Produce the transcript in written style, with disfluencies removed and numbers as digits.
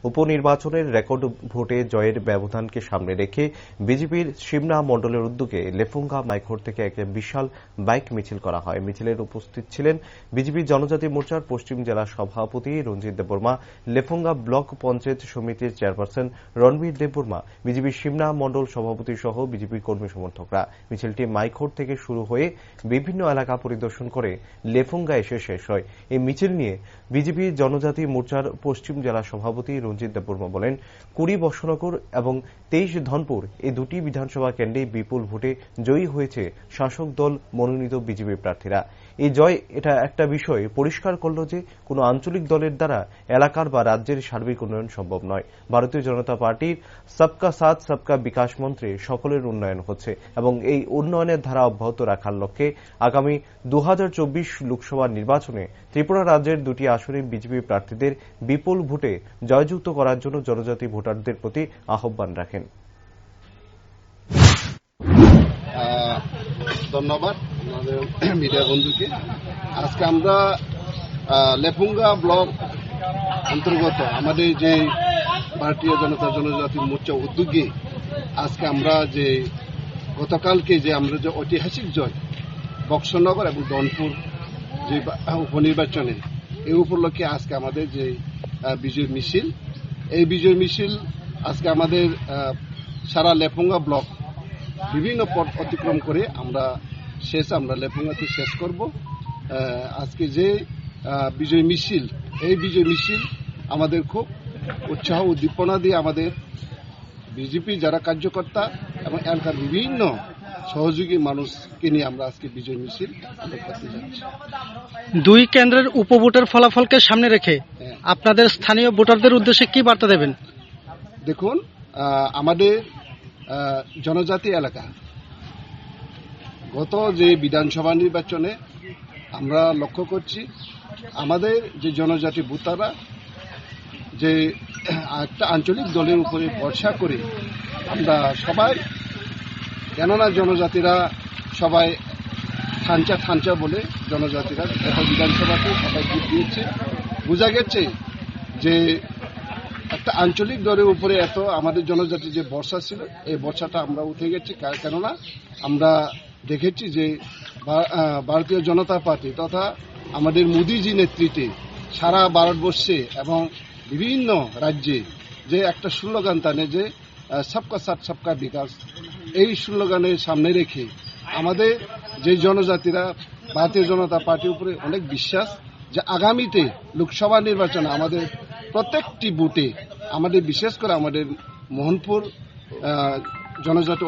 উপনির্বাচনের record ভোটে জয়ের ব্যবধানকে সামনে রেখে বিজেপির সিমনা মণ্ডলের উদ্যোগে লেফুঙ্গা মাইখোর থেকে এক বিশাল বাইক মিছিল করা হয়। মিছিলের উপস্থিত ছিলেন বিজেপি জনজাতি মোর্চার পশ্চিম জেলা সভাপতি রঞ্জিত দেববর্মা, লেফুঙ্গা ব্লক পঞ্চায়েত সমিতির চেয়ারপারসন রণবীর দেববর্মা, বিজেপি সিমনা মণ্ডল সভাপতি সহ বিজেপির কর্মী সমর্থকরা। মিছিলটি মাইখোর থেকে শুরু হয়ে বিভিন্ন এলাকা পরিদর্শন করে লেফুঙ্গা এসে শেষ হয়। এই মিছিল নিয়ে বিজেপি জনজাতি মোর্চার পশ্চিম জেলা সভাপতি রঞ্জিত দেববর্মা বলেন, 20 বর্ষনগর এবং 23 ধনপুর এই দুটি বিধানসভা কেন্দ্রে বিপুল ভোটে জয়ী হয়েছে শাসক দল মনোনীত বিজেপি প্রার্থীরা। এই জয় এটা একটা বিষয় পরিষ্কার করল যে কোনো আঞ্চলিক দলের দ্বারা এলাকার বা রাজ্যের সার্বিক উন্নয়ন সম্ভব নয়। ভারতীয় জনতা পার্টির সবকা সাথ সবকা বিকাশ মন্ত্রে সকলের উন্নয়ন হচ্ছে এবং এই উন্নয়নের ধারা অব্যাহত রাখার লক্ষ্যে আগামী 2024 লোকসভা নির্বাচনে ত্রিপুরা রাজ্যের দুটি আসনে বিজেপি প্রার্থীদের বিপুল ভোটে জয়যুক্ত করার জন্য জনজাতি ভোটারদের প্রতি আহ্বান রাখেন। ধন্যবাদ আমাদের মিডিয়া বন্ধুকে। আজকে আমরা লেফুঙ্গা ব্লক অন্তর্গত আমাদের যে ভারতীয় জনতা জনজাতি মোর্চা উদ্যোগে আজকে আমরা যে গতকালকে যে আমরা যে ঐতিহাসিক জয় বক্সনগর এবং ধনপুর যে উপনির্বাচনে এই উপলক্ষে আজকে আমাদের যে বিজয় মিছিল, এই বিজয় মিছিল আজকে আমাদের সারা লেফুঙ্গা ব্লক বিভিন্ন পথ অতিক্রম করে আমরা লেফুঙ্গাতে শেষ করব। আজকে যে বিজয় মিছিল, এই বিজয় মিছিল আমাদের খুব উৎসাহ উদ্দীপনা দিয়ে আমাদের বিজেপি যারা কার্যকর্তা এবং এলাকার বিভিন্ন সহযোগী মানুষকে নিয়ে আমরা আজকে বিজয় মিছিল করতে যাচ্ছি। দুই কেন্দ্রের উপভোটের ফলাফলকে সামনে রেখে আপনাদের স্থানীয় ভোটারদের উদ্দেশ্যে কি বার্তা দেবেন? দেখুন, আমাদের জনজাতি এলাকা গত যে বিধানসভা নির্বাচনে আমরা লক্ষ্য করছি আমাদের যে জনজাতি ভোটাররা যে একটা আঞ্চলিক দলের উপরে ভরসা করে আমরা সবাই, কেননা জনজাতিরা সবাই থানচা বলে জনজাতিরা গত বিধানসভাতে সবাই ভোট দিয়েছে। বোঝা গেছে যে একটা আঞ্চলিক দলের উপরে এত আমাদের জনজাতির যে ভরসা ছিল, এই ভরসাটা আমরা উঠে গেছি। কেননা আমরা দেখেছি যে ভারতীয় জনতা পার্টি তথা আমাদের মোদীজি নেতৃত্বে সারা ভারতবর্ষে এবং বিভিন্ন রাজ্যে যে একটা স্লোগান টানে যে সবকা সাথ সবকা বিকাশ, এই স্লোগানের সামনে রেখে আমাদের যে জনজাতিরা ভারতীয় জনতা পার্টির উপরে অনেক বিশ্বাস যে আগামীতে লোকসভা নির্বাচনে আমাদের প্রত্যেকটি বুথে আমাদের বিশেষ করে আমাদের মোহনপুর জনজাতি